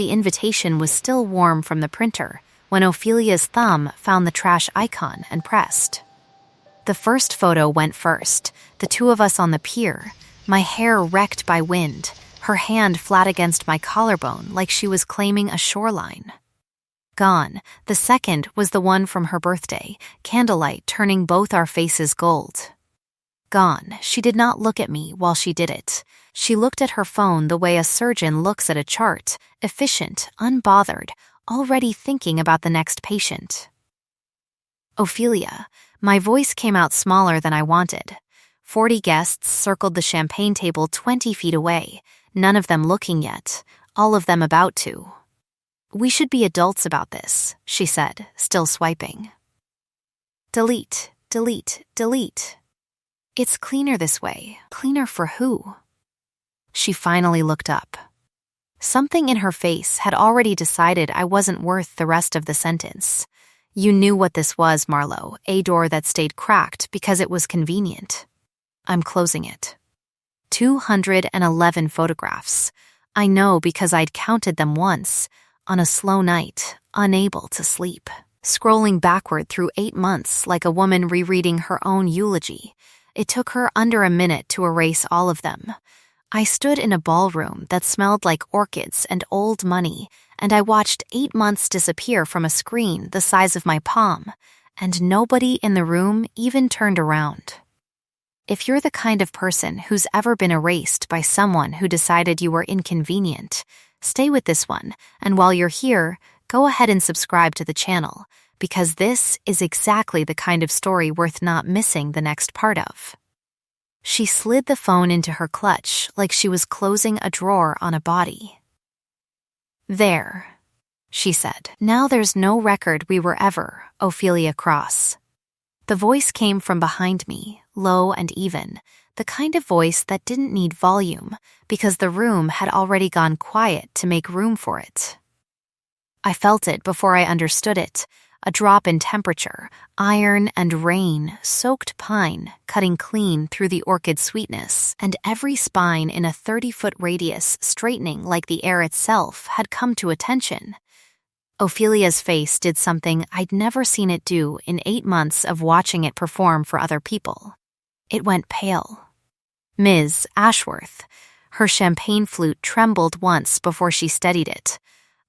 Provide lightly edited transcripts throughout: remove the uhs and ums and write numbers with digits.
The invitation was still warm from the printer when Ophelia's thumb found the trash icon and pressed. The first photo went first, the two of us on the pier, my hair wrecked by wind, her hand flat against my collarbone like she was claiming a shoreline. Gone, the second was the one from her birthday, candlelight turning both our faces gold. Gone, she did not look at me while she did it. She looked at her phone the way a surgeon looks at a chart, efficient, unbothered, already thinking about the next patient. Ophelia, my voice came out smaller than I wanted. 40 guests circled the champagne table 20 feet away, none of them looking yet, all of them about to. We should be adults about this, she said, still swiping. Delete, delete, delete. It's cleaner this way. Cleaner for who? She finally looked up. Something in her face had already decided I wasn't worth the rest of the sentence. You knew what this was, Marlowe, a door that stayed cracked because it was convenient. I'm closing it. 211 photographs. I know because I'd counted them once, on a slow night, unable to sleep, scrolling backward through 8 months like a woman rereading her own eulogy. It took her under a minute to erase all of them. I stood in a ballroom that smelled like orchids and old money, and I watched 8 months disappear from a screen the size of my palm, and nobody in the room even turned around. If you're the kind of person who's ever been erased by someone who decided you were inconvenient, stay with this one, and while you're here, go ahead and subscribe to the channel, because this is exactly the kind of story worth not missing the next part of. She slid the phone into her clutch like she was closing a drawer on a body. There, she said. Now there's no record we were ever, Ophelia Cross. The voice came from behind me, low and even, the kind of voice that didn't need volume because the room had already gone quiet to make room for it. I felt it before I understood it, a drop in temperature, iron and rain, soaked pine cutting clean through the orchid sweetness, and every spine in a 30-foot radius straightening like the air itself had come to attention. Ophelia's face did something I'd never seen it do in 8 months of watching it perform for other people. It went pale. Ms. Ashworth. Her champagne flute trembled once before she steadied it.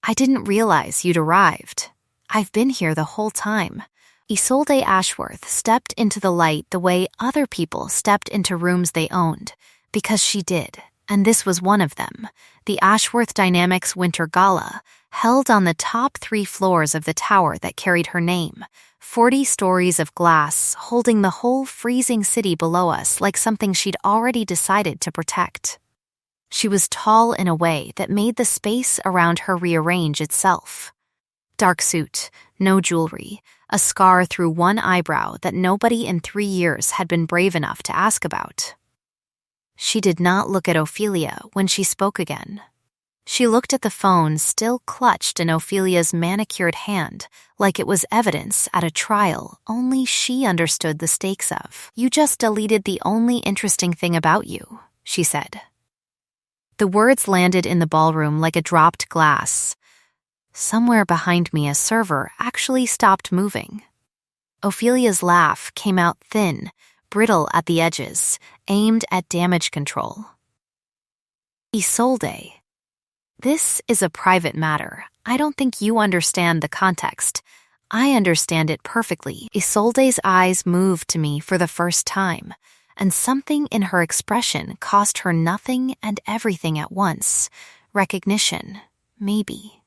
I didn't realize you'd arrived. I've been here the whole time. Isolde Ashworth stepped into the light the way other people stepped into rooms they owned, because she did, and this was one of them. The Ashworth Dynamics Winter Gala, held on the top 3 floors of the tower that carried her name, 40 stories of glass holding the whole freezing city below us like something she'd already decided to protect. She was tall in a way that made the space around her rearrange itself. Dark suit, no jewelry, a scar through one eyebrow that nobody in 3 years had been brave enough to ask about. She did not look at Ophelia when she spoke again. She looked at the phone still clutched in Ophelia's manicured hand, like it was evidence at a trial only she understood the stakes of. You just deleted the only interesting thing about you, she said. The words landed in the ballroom like a dropped glass. Somewhere behind me a server actually stopped moving. Ophelia's laugh came out thin, brittle at the edges, aimed at damage control. Isolde. This is a private matter. I don't think you understand the context. I understand it perfectly. Isolde's eyes moved to me for the first time, and something in her expression cost her nothing and everything at once. Recognition, maybe.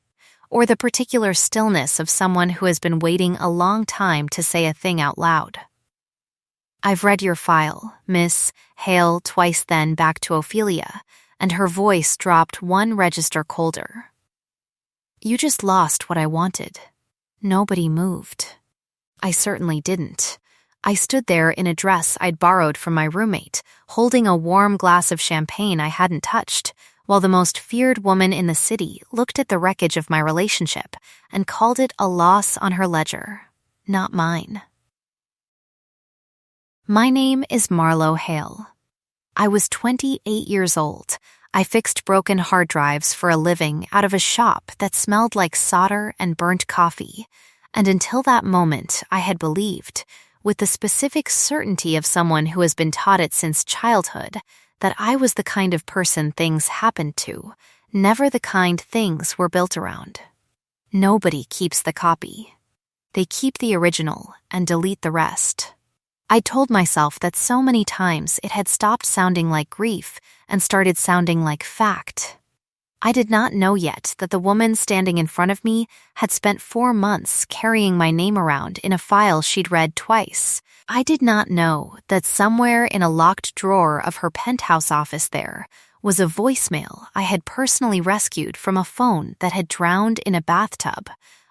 Or the particular stillness of someone who has been waiting a long time to say a thing out loud. I've read your file, Miss Hale, twice then back to Ophelia, and her voice dropped one register colder. You just lost what I wanted. Nobody moved. I certainly didn't. I stood there in a dress I'd borrowed from my roommate, holding a warm glass of champagne I hadn't touched, while the most feared woman in the city looked at the wreckage of my relationship and called it a loss on her ledger, not mine. My name is Marlowe Hale. I was 28 years old. I fixed broken hard drives for a living out of a shop that smelled like solder and burnt coffee, and until that moment I had believed, with the specific certainty of someone who has been taught it since childhood, that I was the kind of person things happened to, never the kind things were built around. Nobody keeps the copy. They keep the original and delete the rest. I told myself that so many times it had stopped sounding like grief and started sounding like fact. I did not know yet that the woman standing in front of me had spent 4 months carrying my name around in a file she'd read twice. I did not know that somewhere in a locked drawer of her penthouse office there was a voicemail I had personally rescued from a phone that had drowned in a bathtub,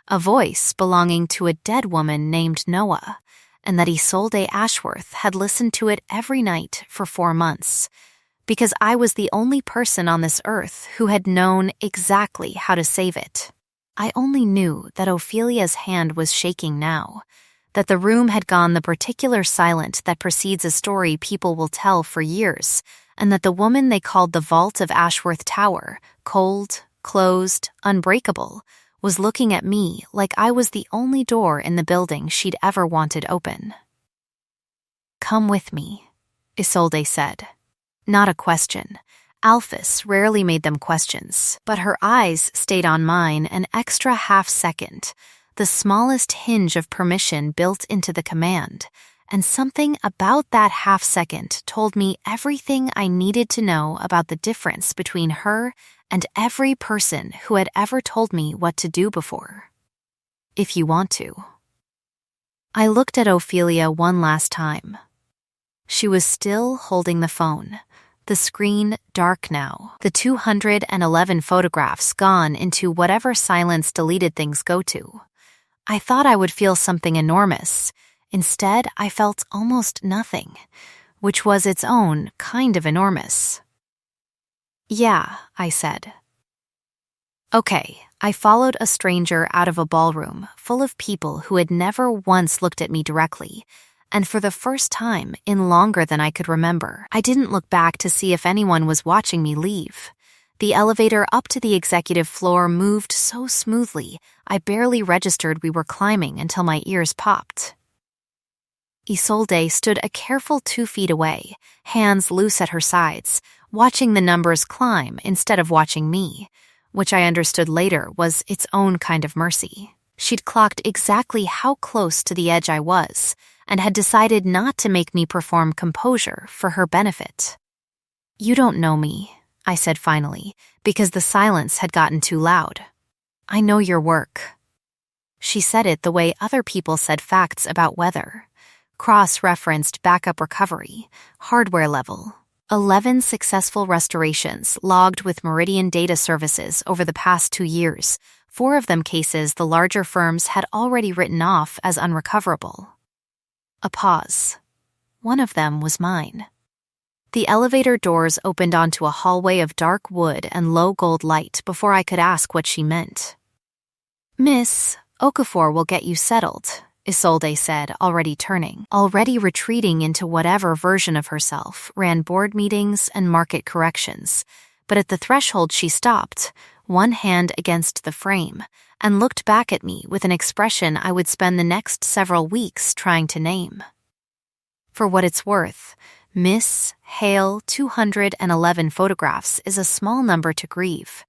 a voice belonging to a dead woman named Noah, and that Isolde Ashworth had listened to it every night for 4 months, because I was the only person on this earth who had known exactly how to save it. I only knew that Ophelia's hand was shaking now, that the room had gone the particular silent that precedes a story people will tell for years, and that the woman they called the Vault of Ashworth Tower, cold, closed, unbreakable, was looking at me like I was the only door in the building she'd ever wanted open. "Come with me," Isolde said. Not a question. Alphys rarely made them questions, but her eyes stayed on mine an extra half-second, the smallest hinge of permission built into the command, and something about that half-second told me everything I needed to know about the difference between her and every person who had ever told me what to do before. "If you want to." I looked at Ophelia one last time. She was still holding the phone, the screen dark now, the 211 photographs gone into whatever silence deleted things go to. I thought I would feel something enormous. Instead, I felt almost nothing, which was its own kind of enormous. "Yeah," I said. Okay, I followed a stranger out of a ballroom full of people who had never once looked at me directly, and for the first time in longer than I could remember, I didn't look back to see if anyone was watching me leave. The elevator up to the executive floor moved so smoothly, I barely registered we were climbing until my ears popped. Isolde stood a careful 2 feet away, hands loose at her sides, watching the numbers climb instead of watching me, which I understood later was its own kind of mercy. She'd clocked exactly how close to the edge I was, and had decided not to make me perform composure for her benefit. "You don't know me," I said finally, because the silence had gotten too loud. "I know your work." She said it the way other people said facts about weather. Cross-referenced backup recovery, hardware level. 11 successful restorations logged with Meridian Data Services over the past 2 years, 4 of them cases the larger firms had already written off as unrecoverable. A pause. One of them was mine. The elevator doors opened onto a hallway of dark wood and low gold light before I could ask what she meant. "Miss, Okafor will get you settled," Isolde said, already turning, already retreating into whatever version of herself ran board meetings and market corrections. But at the threshold she stopped, one hand against the frame, and looked back at me with an expression I would spend the next several weeks trying to name. For what it's worth, Miss Hale 211 photographs is a small number to grieve.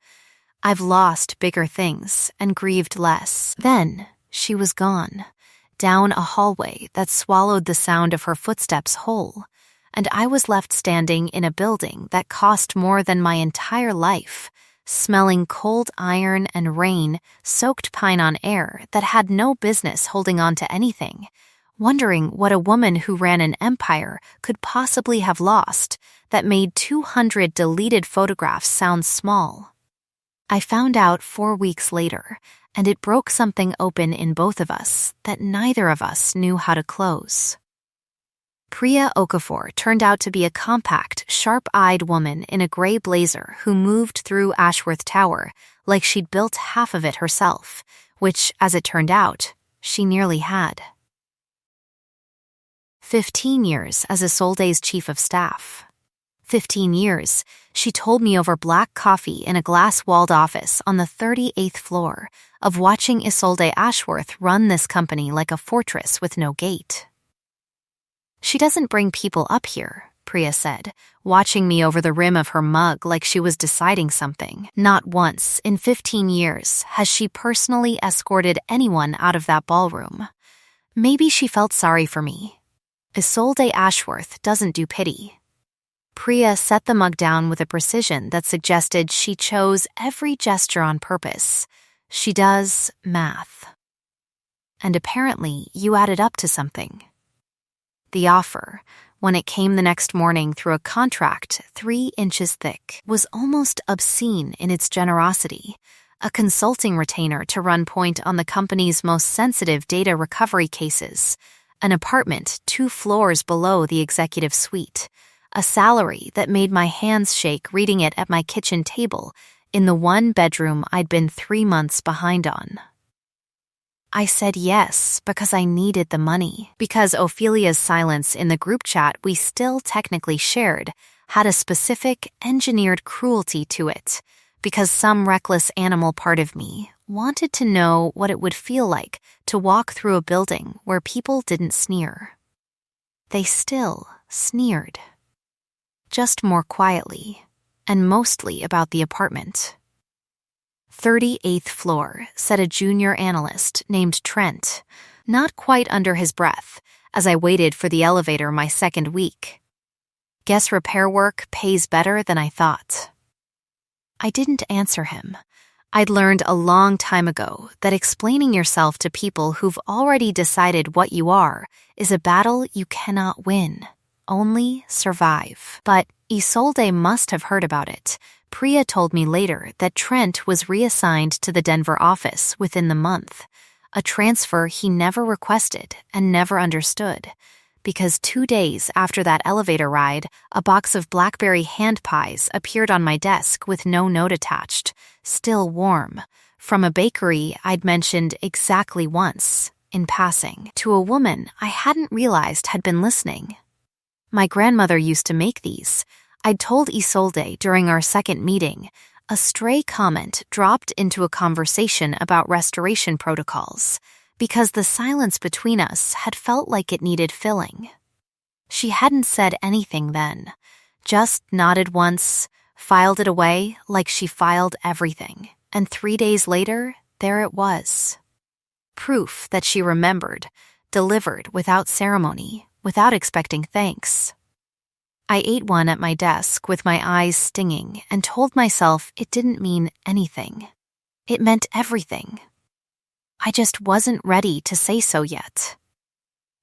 I've lost bigger things and grieved less. Then she was gone, down a hallway that swallowed the sound of her footsteps whole, and I was left standing in a building that cost more than my entire life, smelling cold iron and rain, soaked pine on air that had no business holding on to anything, wondering what a woman who ran an empire could possibly have lost that made 200 deleted photographs sound small. I found out 4 weeks later, and it broke something open in both of us that neither of us knew how to close. Priya Okafor turned out to be a compact, sharp-eyed woman in a gray blazer who moved through Ashworth Tower like she'd built half of it herself, which, as it turned out, she nearly had. 15 years as Isolde's chief of staff. 15 years, she told me over black coffee in a glass-walled office on the 38th floor of watching Isolde Ashworth run this company like a fortress with no gate. "She doesn't bring people up here," Priya said, watching me over the rim of her mug like she was deciding something. "Not once in 15 years has she personally escorted anyone out of that ballroom. Maybe she felt sorry for me. Isolde Ashworth doesn't do pity." Priya set the mug down with a precision that suggested she chose every gesture on purpose. "She does math. And apparently you added up to something." The offer, when it came the next morning through a contract 3 inches thick, was almost obscene in its generosity. A consulting retainer to run point on the company's most sensitive data recovery cases, an apartment 2 floors below the executive suite, a salary that made my hands shake reading it at my kitchen table in the one bedroom I'd been 3 months behind on. I said yes because I needed the money, because Ophelia's silence in the group chat we still technically shared had a specific, engineered cruelty to it, because some reckless animal part of me wanted to know what it would feel like to walk through a building where people didn't sneer. They still sneered. Just more quietly, and mostly about the apartment. 38th floor, said a junior analyst named Trent, not quite under his breath, as I waited for the elevator my second week. "Guess repair work pays better than I thought." I didn't answer him. I'd learned a long time ago that explaining yourself to people who've already decided what you are is a battle you cannot win. Only survive. But Isolde must have heard about it. Priya told me later that Trent was reassigned to the Denver office within the month, a transfer he never requested and never understood, because 2 days after that elevator ride, a box of blackberry hand pies appeared on my desk with no note attached, still warm, from a bakery I'd mentioned exactly once, in passing, to a woman I hadn't realized had been listening. My grandmother used to make these. I'd told Isolde during our second meeting. A stray comment dropped into a conversation about restoration protocols, because the silence between us had felt like it needed filling. She hadn't said anything then, just nodded once, filed it away like she filed everything, and 3 days later, there it was. Proof that she remembered, delivered without ceremony, without expecting thanks. I ate one at my desk with my eyes stinging and told myself it didn't mean anything. It meant everything. I just wasn't ready to say so yet.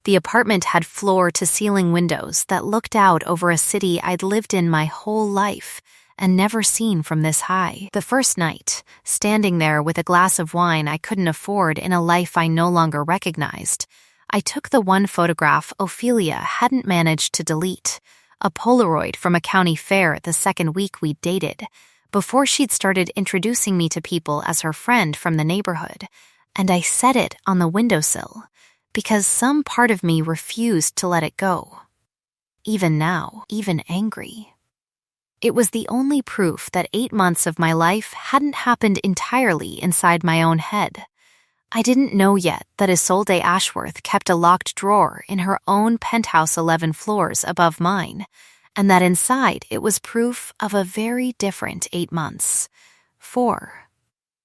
The apartment had floor-to-ceiling windows that looked out over a city I'd lived in my whole life and never seen from this high. The first night, standing there with a glass of wine I couldn't afford in a life I no longer recognized, I took the one photograph Ophelia hadn't managed to delete, a Polaroid from a county fair the second week we'd dated, before she'd started introducing me to people as her friend from the neighborhood, and I set it on the windowsill, because some part of me refused to let it go. Even now, even angry. It was the only proof that 8 months of my life hadn't happened entirely inside my own head. I didn't know yet that Isolde Ashworth kept a locked drawer in her own penthouse 11 floors above mine, and that inside it was proof of a very different 8 months. 4.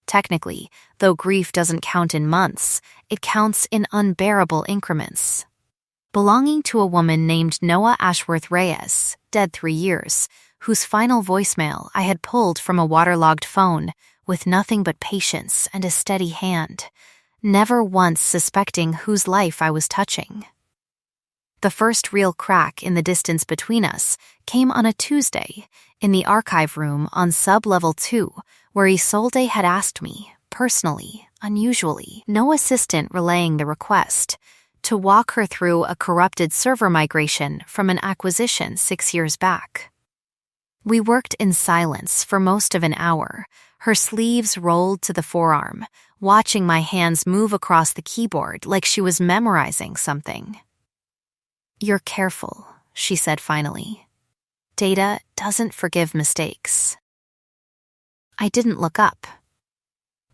Technically, though grief doesn't count in months, it counts in unbearable increments. Belonging to a woman named Noah Ashworth Reyes, dead 3 years, whose final voicemail I had pulled from a waterlogged phone with nothing but patience and a steady hand, never once suspecting whose life I was touching. The first real crack in the distance between us came on a Tuesday in the archive room on sub-level 2, where Isolde had asked me, personally, unusually, no assistant relaying the request, to walk her through a corrupted server migration from an acquisition 6 years back. We worked in silence for most of an hour, her sleeves rolled to the forearm, watching my hands move across the keyboard like she was memorizing something. "You're careful," she said finally. Data doesn't forgive mistakes. I didn't look up.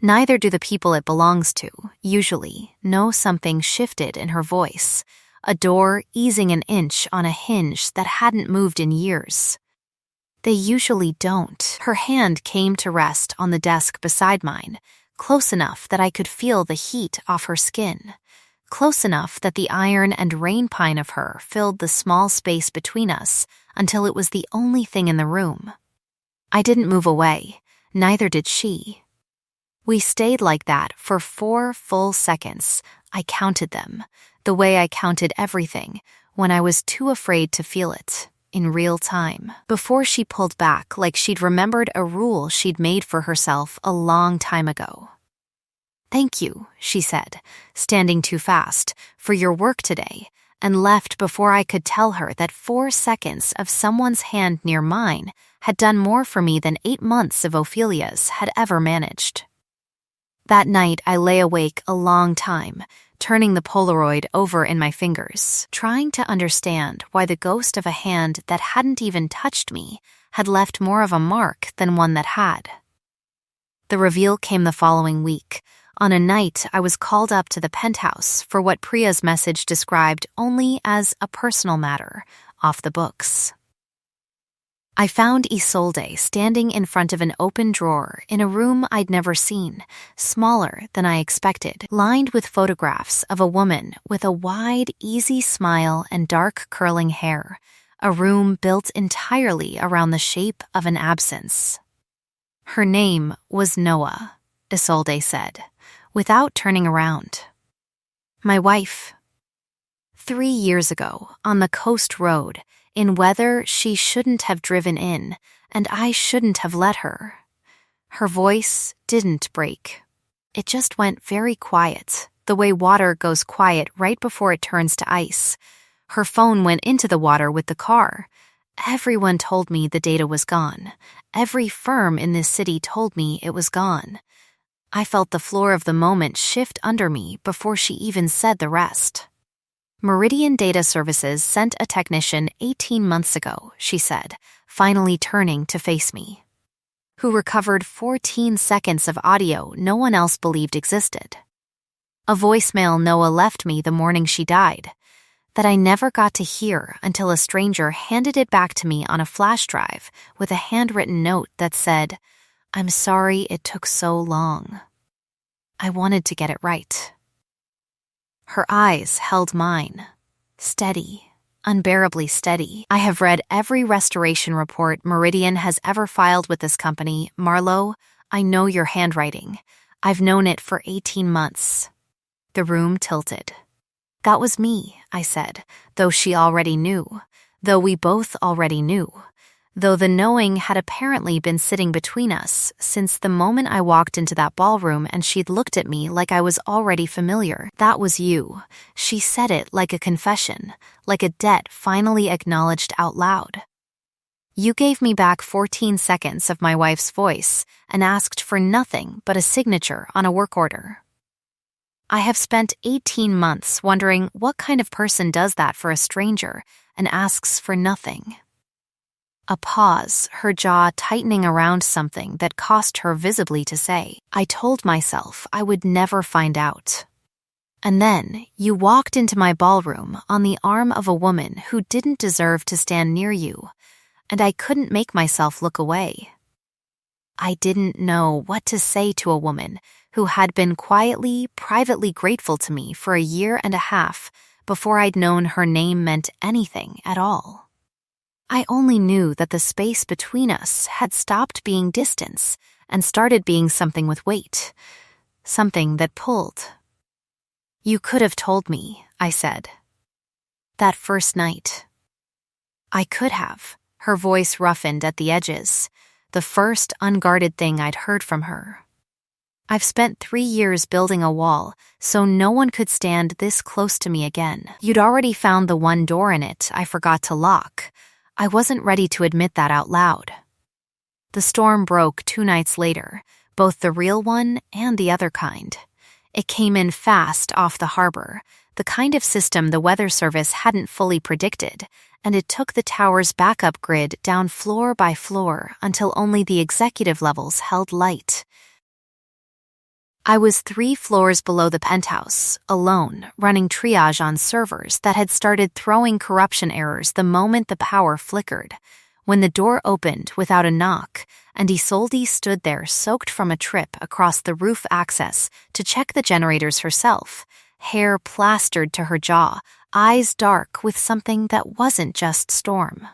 Neither do the people it belongs to, usually, know something shifted in her voice, a door easing an inch on a hinge that hadn't moved in years. They usually don't. Her hand came to rest on the desk beside mine, close enough that I could feel the heat off her skin, close enough that the iron and rain pine of her filled the small space between us until it was the only thing in the room. I didn't move away, neither did she. We stayed like that for 4 full seconds. I counted them, the way I counted everything, when I was too afraid to feel it, in real time, before she pulled back like she'd remembered a rule she'd made for herself a long time ago. "Thank you," she said, standing too fast, "for your work today," and left before I could tell her that 4 seconds of someone's hand near mine had done more for me than 8 months of Ophelia's had ever managed. That night, I lay awake a long time, turning the Polaroid over in my fingers, trying to understand why the ghost of a hand that hadn't even touched me had left more of a mark than one that had. The reveal came the following week, on a night I was called up to the penthouse for what Priya's message described only as a personal matter, off the books. I found Isolde standing in front of an open drawer in a room I'd never seen, smaller than I expected, lined with photographs of a woman with a wide, easy smile and dark curling hair, a room built entirely around the shape of an absence. Her name was Noah, Isolde said, without turning around. My wife. 3 years ago, on the coast road, in weather she shouldn't have driven in, and I shouldn't have let her. Her voice didn't break. It just went very quiet, the way water goes quiet right before it turns to ice. Her phone went into the water with the car. Everyone told me the data was gone. Every firm in this city told me it was gone. I felt the floor of the moment shift under me before she even said the rest. Meridian Data Services sent a technician 18 months ago, she said, finally turning to face me, who recovered 14 seconds of audio no one else believed existed. A voicemail Noah left me the morning she died, that I never got to hear until a stranger handed it back to me on a flash drive with a handwritten note that said, "I'm sorry it took so long. I wanted to get it right." Her eyes held mine, steady, unbearably steady. "I have read every restoration report Meridian has ever filed with this company. Marlowe, I know your handwriting. I've known it for 18 months. The room tilted. "That was me," I said, though she already knew, though we both already knew, though the knowing had apparently been sitting between us since the moment I walked into that ballroom and she'd looked at me like I was already familiar. "That was you." She said it like a confession, like a debt finally acknowledged out loud. "You gave me back 14 seconds of my wife's voice and asked for nothing but a signature on a work order. I have spent 18 months wondering what kind of person does that for a stranger and asks for nothing." A pause, her jaw tightening around something that cost her visibly to say. I told myself I would never find out. And then you walked into my ballroom on the arm of a woman who didn't deserve to stand near you, and I couldn't make myself look away. I didn't know what to say to a woman who had been quietly, privately grateful to me for a year and a half before I'd known her name meant anything at all. I only knew that the space between us had stopped being distance and started being something with weight, something that pulled. "You could have told me," I said. "That first night." I could have, her voice roughened at the edges, the first unguarded thing I'd heard from her. "I've spent 3 years building a wall so no one could stand this close to me again. You'd already found the one door in it I forgot to lock. I wasn't ready to admit that out loud." The storm broke 2 nights later, both the real one and the other kind. It came in fast off the harbor, the kind of system the Weather Service hadn't fully predicted, and it took the tower's backup grid down floor by floor until only the executive levels held light. I was 3 floors below the penthouse, alone, running triage on servers that had started throwing corruption errors the moment the power flickered. When the door opened without a knock, and Isolde stood there soaked from a trip across the roof access to check the generators herself, hair plastered to her jaw, eyes dark with something that wasn't just storm.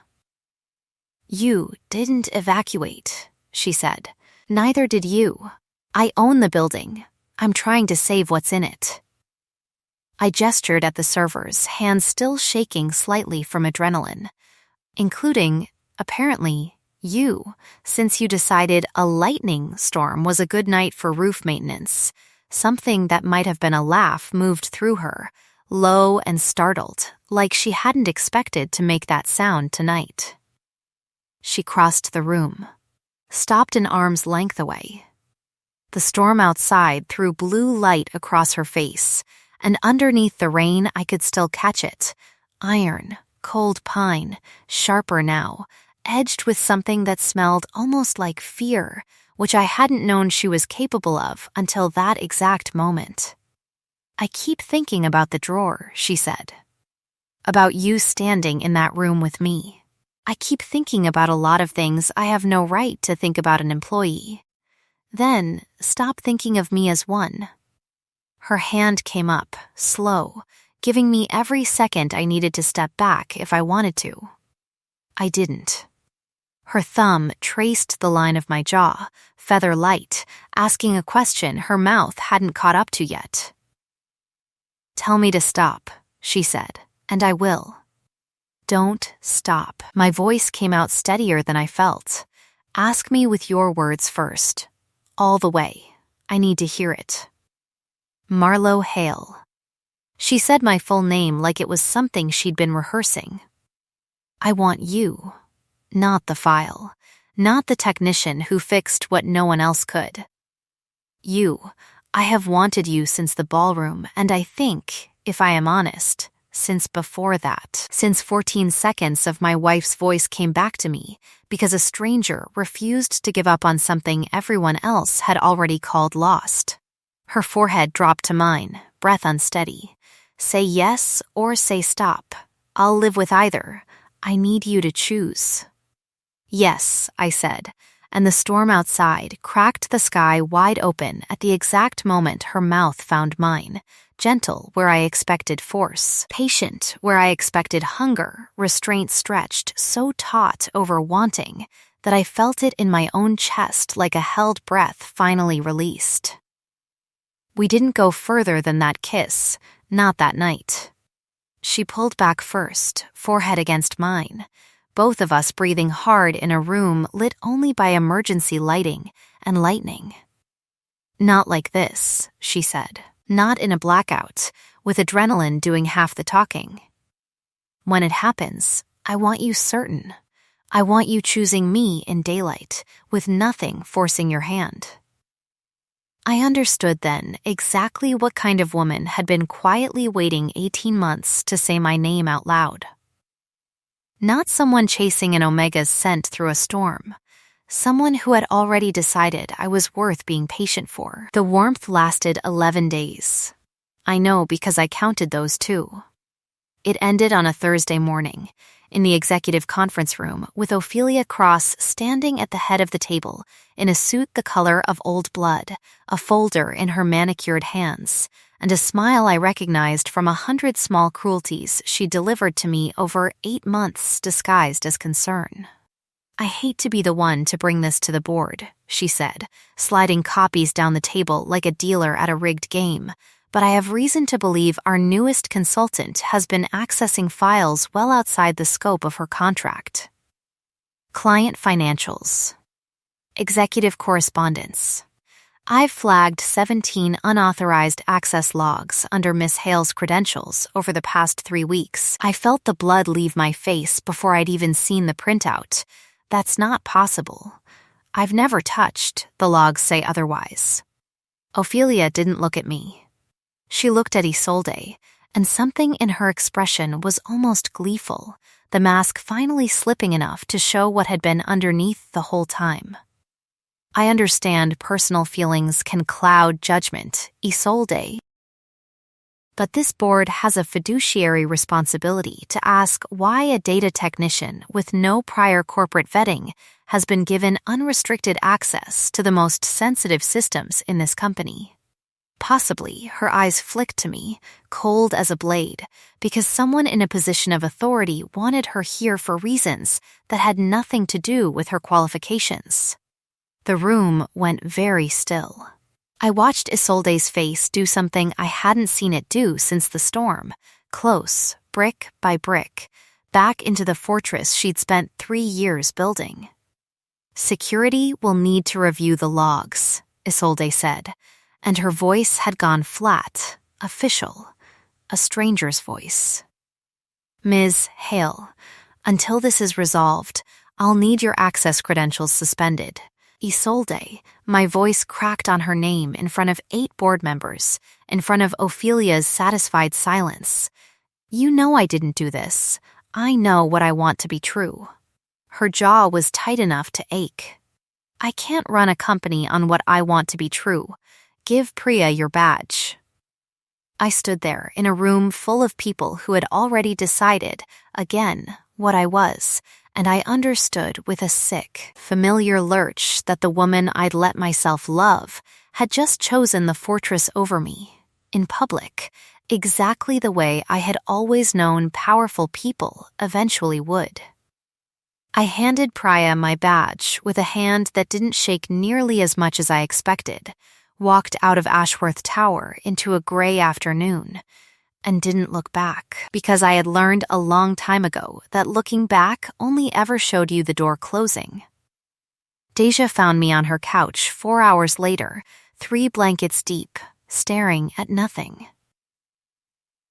"You didn't evacuate," she said. "Neither did you. I own the building. I'm trying to save what's in it." I gestured at the servers, hands still shaking slightly from adrenaline, including, apparently, you, since you decided a lightning storm was a good night for roof maintenance. Something that might have been a laugh moved through her, low and startled, like she hadn't expected to make that sound tonight. She crossed the room, stopped an arm's length away. The storm outside threw blue light across her face, and underneath the rain I could still catch it. Iron, cold pine, sharper now, edged with something that smelled almost like fear, which I hadn't known she was capable of until that exact moment. "I keep thinking about the drawer," she said. "About you standing in that room with me. I keep thinking about a lot of things I have no right to think about an employee. Then, stop thinking of me as one." Her hand came up, slow, giving me every second I needed to step back if I wanted to. I didn't. Her thumb traced the line of my jaw, feather light, asking a question her mouth hadn't caught up to yet. "Tell me to stop," she said, "and I will." "Don't stop." My voice came out steadier than I felt. "Ask me with your words first. All the way. I need to hear it." "Marlowe Hale." She said my full name like it was something she'd been rehearsing. "I want you, not the file, not the technician who fixed what no one else could. You. I have wanted you since the ballroom, and I think, if I am honest, since before that, since 14 seconds of my wife's voice came back to me because a stranger refused to give up on something everyone else had already called lost." Her forehead dropped to mine, breath unsteady. "Say yes or say stop. I'll live with either. I need you to choose." "Yes," I said, and the storm outside cracked the sky wide open at the exact moment her mouth found mine. Gentle where I expected force, patient where I expected hunger, restraint stretched so taut over wanting that I felt it in my own chest like a held breath finally released. We didn't go further than that kiss, not that night. She pulled back first, forehead against mine, both of us breathing hard in a room lit only by emergency lighting and lightning. "Not like this," she said. "Not in a blackout, with adrenaline doing half the talking. When it happens, I want you certain. I want you choosing me in daylight, with nothing forcing your hand." I understood then exactly what kind of woman had been quietly waiting 18 months to say my name out loud. Not someone chasing an omega's scent through a storm. Someone who had already decided I was worth being patient for. The warmth lasted 11 days. I know because I counted those too. It ended on a Thursday morning, in the executive conference room, with Ophelia Cross standing at the head of the table in a suit the color of old blood, a folder in her manicured hands, and a smile I recognized from 100 small cruelties she delivered to me over 8 months disguised as concern. "I hate to be the one to bring this to the board," she said, sliding copies down the table like a dealer at a rigged game, "but I have reason to believe our newest consultant has been accessing files well outside the scope of her contract. Client financials. Executive correspondence. I've flagged 17 unauthorized access logs under Miss Hale's credentials over the past 3 weeks. I felt the blood leave my face before I'd even seen the printout. That's not possible. I've never touched, the logs say otherwise." Ophelia didn't look at me. She looked at Isolde, and something in her expression was almost gleeful, the mask finally slipping enough to show what had been underneath the whole time. I understand personal feelings can cloud judgment, Isolde. But this board has a fiduciary responsibility to ask why a data technician with no prior corporate vetting has been given unrestricted access to the most sensitive systems in this company. Possibly, her eyes flicked to me, cold as a blade, because someone in a position of authority wanted her here for reasons that had nothing to do with her qualifications. The room went very still. I watched Isolde's face do something I hadn't seen it do since the storm, close, brick by brick, back into the fortress she'd spent 3 years building. "Security will need to review the logs," Isolde said, and her voice had gone flat, official, a stranger's voice. "Ms. Hale, until this is resolved, I'll need your access credentials suspended." Isolde, my voice cracked on her name in front of 8 board members, in front of Ophelia's satisfied silence. "You know I didn't do this. I know what I want to be true." Her jaw was tight enough to ache. "I can't run a company on what I want to be true. Give Priya your badge." I stood there in a room full of people who had already decided, again, what I was, and I understood with a sick, familiar lurch that the woman I'd let myself love had just chosen the fortress over me, in public, exactly the way I had always known powerful people eventually would. I handed Priya my badge with a hand that didn't shake nearly as much as I expected, walked out of Ashworth Tower into a gray afternoon, and didn't look back, because I had learned a long time ago that looking back only ever showed you the door closing. Deja found me on her couch 4 hours later, 3 blankets deep, staring at nothing.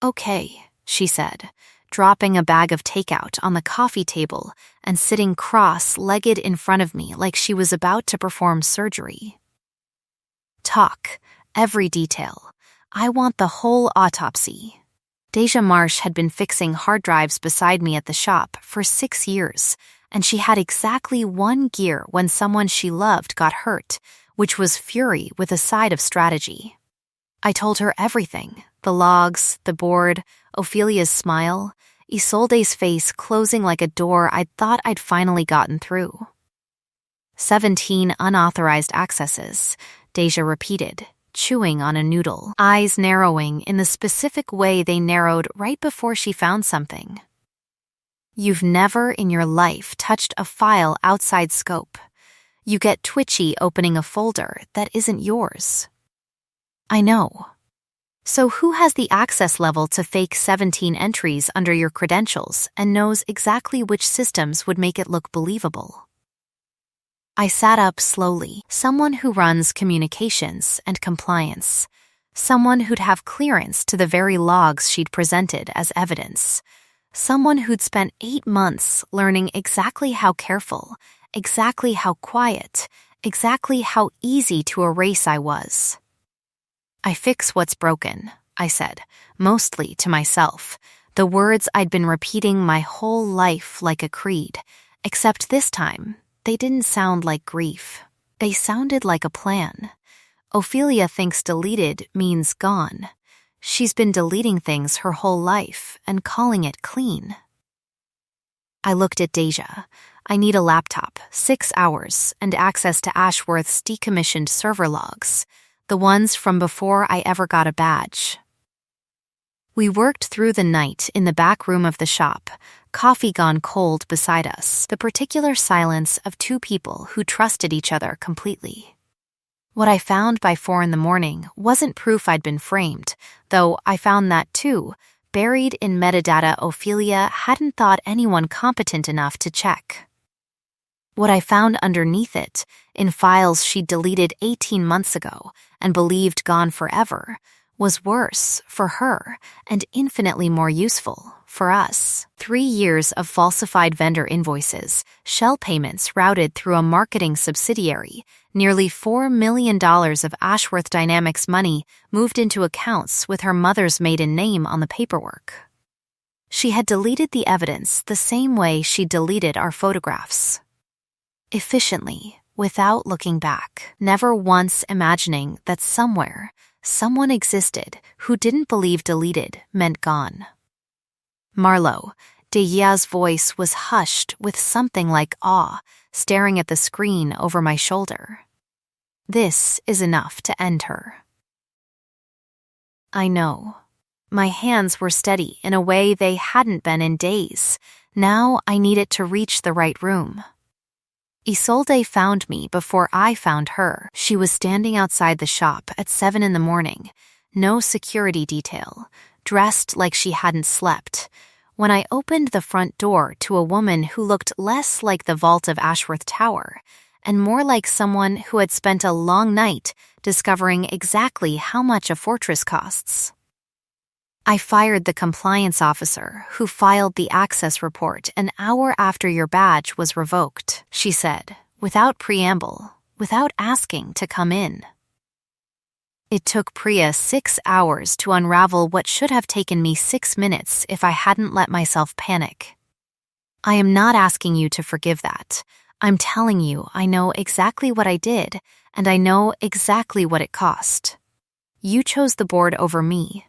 "Okay," she said, dropping a bag of takeout on the coffee table and sitting cross-legged in front of me like she was about to perform surgery. "Talk, every detail. I want the whole autopsy." Deja Marsh had been fixing hard drives beside me at the shop for 6 years, and she had exactly 1 gear when someone she loved got hurt, which was fury with a side of strategy. I told her everything, the logs, the board, Ophelia's smile, Isolde's face closing like a door I'd thought I'd finally gotten through. 17 unauthorized accesses, Deja repeated, chewing on a noodle, eyes narrowing in the specific way they narrowed right before she found something. "You've never in your life touched a file outside scope. You get twitchy opening a folder that isn't yours." "I know. So who has the access level to fake 17 entries under your credentials and knows exactly which systems would make it look believable?" I sat up slowly. Someone who runs communications and compliance. Someone who'd have clearance to the very logs she'd presented as evidence. Someone who'd spent 8 months learning exactly how careful, exactly how quiet, exactly how easy to erase I was. "I fix what's broken," I said, mostly to myself, the words I'd been repeating my whole life like a creed, except this time, they didn't sound like grief. They sounded like a plan. Ophelia thinks deleted means gone. She's been deleting things her whole life and calling it clean. I looked at Deja. I need a laptop, 6 hours, and access to Ashworth's decommissioned server logs, the ones from before I ever got a badge. We worked through the night in the back room of the shop, coffee gone cold beside us, the particular silence of 2 people who trusted each other completely. What I found by 4 in the morning wasn't proof I'd been framed, though I found that too, buried in metadata Ophelia hadn't thought anyone competent enough to check. What I found underneath it, in files she'd deleted 18 months ago and believed gone forever, was worse for her and infinitely more useful for us. 3 years of falsified vendor invoices, shell payments routed through a marketing subsidiary, nearly $4 million of Ashworth Dynamics money moved into accounts with her mother's maiden name on the paperwork. She had deleted the evidence the same way she deleted our photographs. Efficiently, without looking back, never once imagining that somewhere, someone existed who didn't believe deleted meant gone. Marlo, Deya's voice was hushed with something like awe, staring at the screen over my shoulder. This is enough to end her. I know. My hands were steady in a way they hadn't been in days. Now I needed to reach the right room. Isolde found me before I found her. She was standing outside the shop at 7 a.m, no security detail, dressed like she hadn't slept, when I opened the front door to a woman who looked less like the vault of Ashworth Tower and more like someone who had spent a long night discovering exactly how much a fortress costs. I fired the compliance officer who filed the access report an hour after your badge was revoked, she said, without preamble, without asking to come in. It took Priya 6 hours to unravel what should have taken me 6 minutes if I hadn't let myself panic. I am not asking you to forgive that. I'm telling you I know exactly what I did, and I know exactly what it cost. You chose the board over me.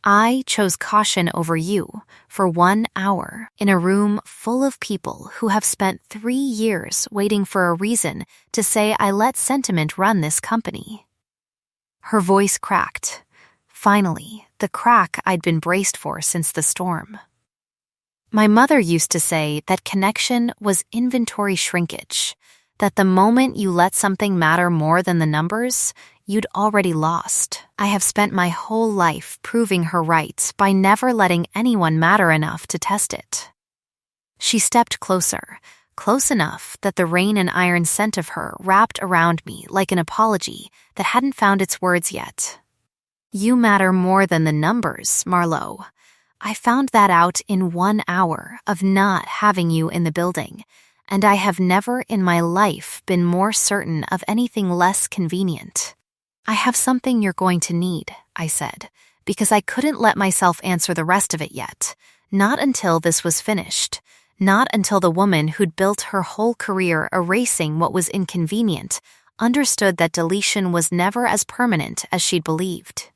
I chose caution over you for 1 hour in a room full of people who have spent 3 years waiting for a reason to say I let sentiment run this company. Her voice cracked. Finally, the crack I'd been braced for since the storm. My mother used to say that connection was inventory shrinkage, that the moment you let something matter more than the numbers, you'd already lost. I have spent my whole life proving her right by never letting anyone matter enough to test it. She stepped closer, close enough that the rain and iron scent of her wrapped around me like an apology that hadn't found its words yet. You matter more than the numbers, Marlo. I found that out in 1 hour of not having you in the building, and I have never in my life been more certain of anything less convenient. I have something you're going to need, I said, because I couldn't let myself answer the rest of it yet, not until this was finished, not until the woman who'd built her whole career erasing what was inconvenient understood that deletion was never as permanent as she'd believed.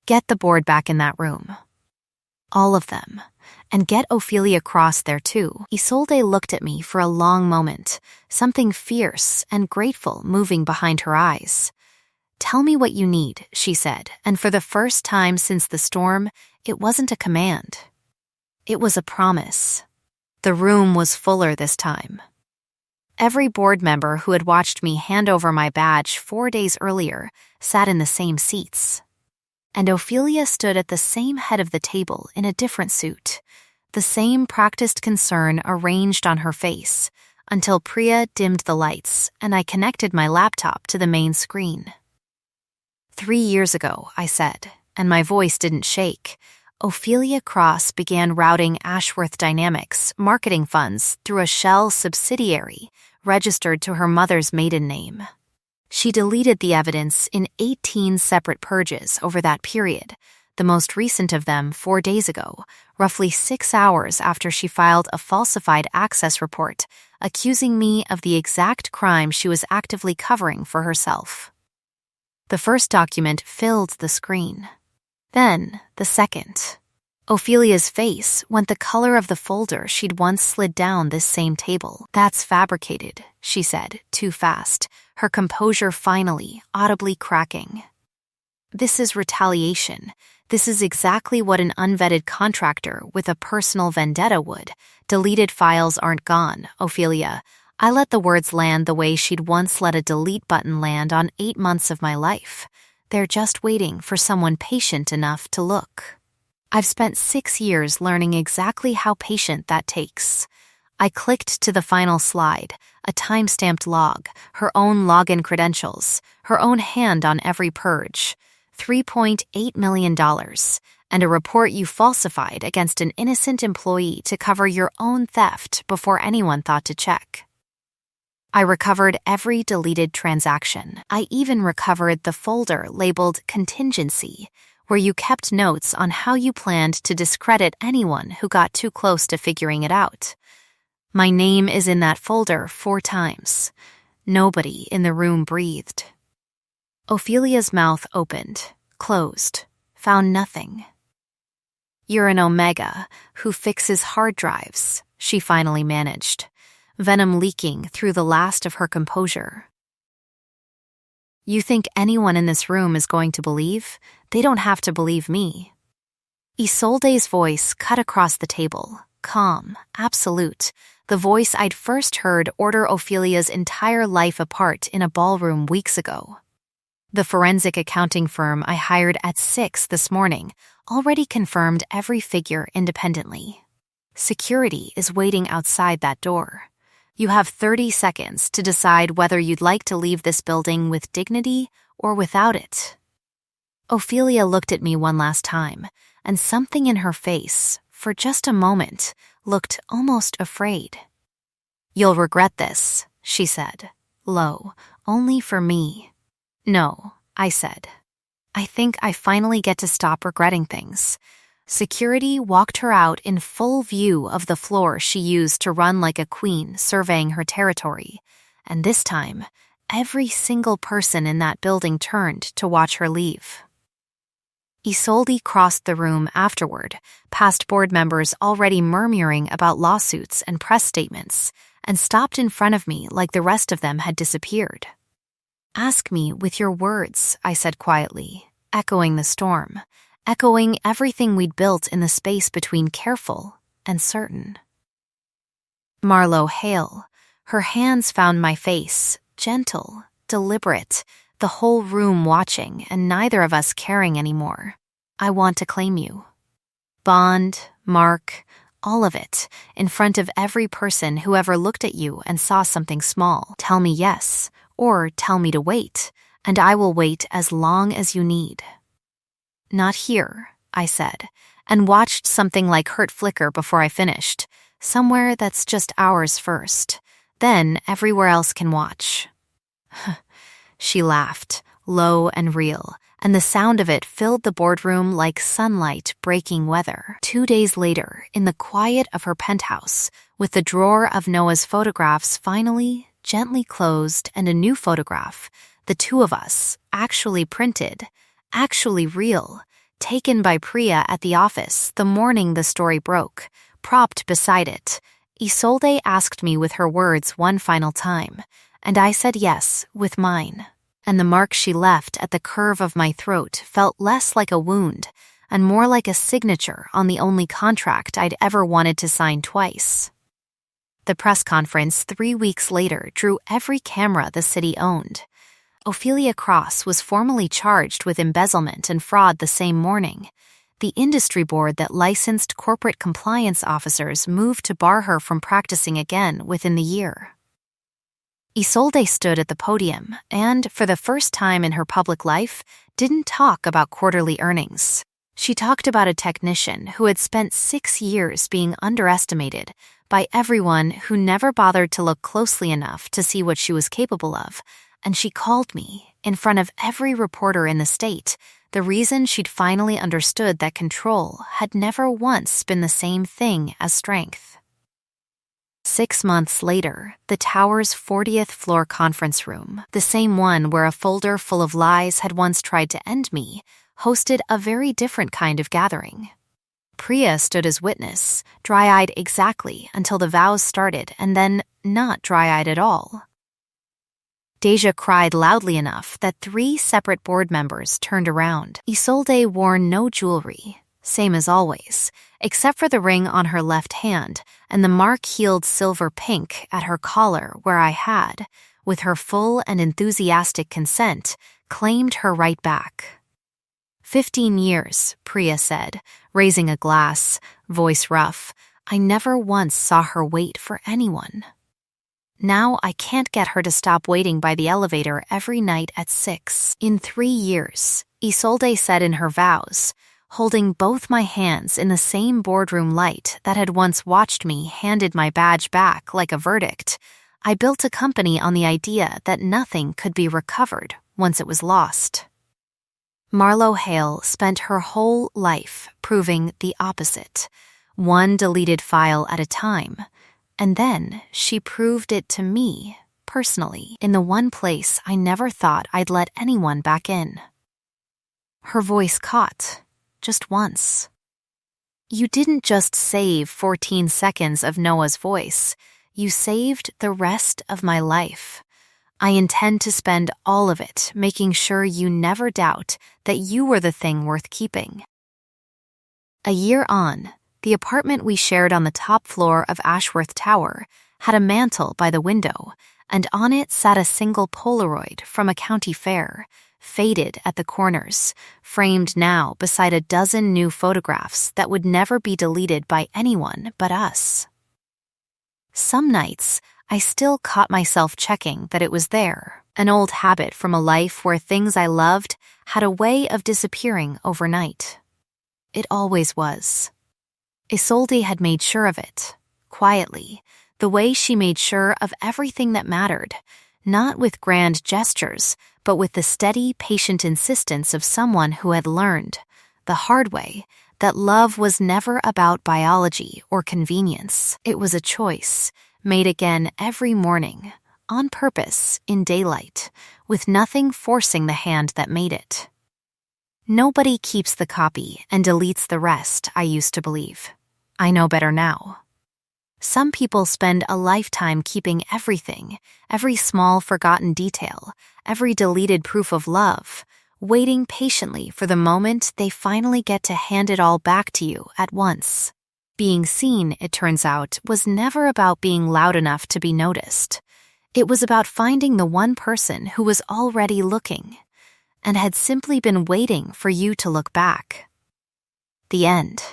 Get the board back in that room. All of them. And get Ophelia Cross there too. Isolde looked at me for a long moment, something fierce and grateful moving behind her eyes. Tell me what you need, she said, and for the first time since the storm, it wasn't a command. It was a promise. The room was fuller this time. Every board member who had watched me hand over my badge 4 days earlier sat in the same seats. And Ophelia stood at the same head of the table in a different suit, the same practiced concern arranged on her face, until Priya dimmed the lights and I connected my laptop to the main screen. 3 years ago, I said, and my voice didn't shake, Ophelia Cross began routing Ashworth Dynamics marketing funds through a shell subsidiary registered to her mother's maiden name. She deleted the evidence in 18 separate purges over that period, the most recent of them 4 days ago, roughly 6 hours after she filed a falsified access report accusing me of the exact crime she was actively covering for herself. The first document filled the screen. Then, the second. Ophelia's face went the color of the folder she'd once slid down this same table. That's fabricated, she said, too fast, her composure finally, audibly cracking. This is retaliation. This is exactly what an unvetted contractor with a personal vendetta would. Deleted files aren't gone, Ophelia. I let the words land the way she'd once let a delete button land on 8 months of my life. They're just waiting for someone patient enough to look. I've spent 6 years learning exactly how patient that takes. I clicked to the final slide, a time-stamped log, her own login credentials, her own hand on every purge, $3.8 million, and a report you falsified against an innocent employee to cover your own theft before anyone thought to check. I recovered every deleted transaction. I even recovered the folder labeled contingency, where you kept notes on how you planned to discredit anyone who got too close to figuring it out. My name is in that folder 4 times. Nobody in the room breathed. Ophelia's mouth opened, closed, found nothing. "You're an Omega who fixes hard drives," she finally managed, venom leaking through the last of her composure. "You think anyone in this room is going to believe? They don't have to believe me." Isolde's voice cut across the table, calm, absolute, the voice I'd first heard order Ophelia's entire life apart in a ballroom weeks ago. The forensic accounting firm I hired at 6 this morning already confirmed every figure independently. Security is waiting outside that door. You have 30 seconds to decide whether you'd like to leave this building with dignity or without it. Ophelia looked at me one last time, and something in her face, for just a moment, looked almost afraid. "You'll regret this," she said, low, only for me. "No," I said. "I think I finally get to stop regretting things." Security walked her out in full view of the floor she used to run like a queen surveying her territory, and this time, every single person in that building turned to watch her leave. Isolde crossed the room afterward, past board members already murmuring about lawsuits and press statements, and stopped in front of me like the rest of them had disappeared. "Ask me with your words," I said quietly, echoing the storm, echoing everything we'd built in the space between careful and certain. Marlowe Hale, her hands found my face, gentle, deliberate, the whole room watching and neither of us caring anymore. "I want to claim you." Bond, Mark, all of it, in front of every person who ever looked at you and saw something small. Tell me yes, or tell me to wait, and I will wait as long as you need. "Not here," I said, and watched something like hurt flicker before I finished, somewhere that's just ours first. Then everywhere else can watch. She laughed, low and real, and the sound of it filled the boardroom like sunlight breaking weather. 2 days later, in the quiet of her penthouse, with the drawer of Noah's photographs finally, gently closed and a new photograph, the two of us, actually printed, actually real, taken by Priya at the office the morning the story broke, propped beside it, Isolde asked me with her words one final time, and I said yes with mine. And the mark she left at the curve of my throat felt less like a wound and more like a signature on the only contract I'd ever wanted to sign twice. The press conference 3 weeks later drew every camera the city owned. Ophelia Cross was formally charged with embezzlement and fraud the same morning. The industry board that licensed corporate compliance officers moved to bar her from practicing again within the year. Isolde stood at the podium and, for the first time in her public life, didn't talk about quarterly earnings. She talked about a technician who had spent 6 years being underestimated by everyone who never bothered to look closely enough to see what she was capable of, and she called me, in front of every reporter in the state, the reason she'd finally understood that control had never once been the same thing as strength. 6 months later, the tower's 40th floor conference room, the same one where a folder full of lies had once tried to end me, hosted a very different kind of gathering. Priya stood as witness, dry-eyed exactly until the vows started and then not dry-eyed at all. Deja cried loudly enough that 3 separate board members turned around. Isolde wore no jewelry, same as always, except for the ring on her left hand and the mark-heeled silver pink at her collar where I had, with her full and enthusiastic consent, claimed her right back. 15 years, Priya said, raising a glass, voice rough. I never once saw her wait for anyone. Now I can't get her to stop waiting by the elevator every night at 6. In 3 years, Isolde said in her vows, holding both my hands in the same boardroom light that had once watched me handed my badge back like a verdict, I built a company on the idea that nothing could be recovered once it was lost. Marlo Hale spent her whole life proving the opposite, one deleted file at a time, and then she proved it to me, personally, in the one place I never thought I'd let anyone back in. Her voice caught, just once. You didn't just save 14 seconds of Noah's voice, you saved the rest of my life. I intend to spend all of it making sure you never doubt that you were the thing worth keeping. A year on, the apartment we shared on the top floor of Ashworth Tower had a mantel by the window, and on it sat a single Polaroid from a county fair, faded at the corners, framed now beside a dozen new photographs that would never be deleted by anyone but us. Some nights, I still caught myself checking that it was there, an old habit from a life where things I loved had a way of disappearing overnight. It always was. Isolde had made sure of it, quietly, the way she made sure of everything that mattered, not with grand gestures, but with the steady, patient insistence of someone who had learned, the hard way, that love was never about biology or convenience. It was a choice, made again every morning, on purpose, in daylight, with nothing forcing the hand that made it. Nobody keeps the copy and deletes the rest, I used to believe. I know better now. Some people spend a lifetime keeping everything, every small forgotten detail, every deleted proof of love, waiting patiently for the moment they finally get to hand it all back to you at once. Being seen, it turns out, was never about being loud enough to be noticed. It was about finding the one person who was already looking, and had simply been waiting for you to look back. The end.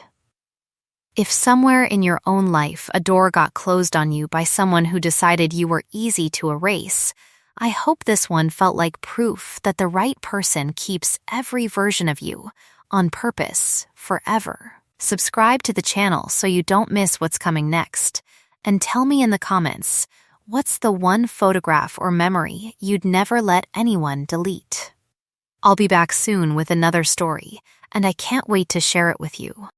If somewhere in your own life a door got closed on you by someone who decided you were easy to erase, I hope this one felt like proof that the right person keeps every version of you, on purpose, forever. Subscribe to the channel so you don't miss what's coming next, and tell me in the comments, what's the one photograph or memory you'd never let anyone delete? I'll be back soon with another story, and I can't wait to share it with you.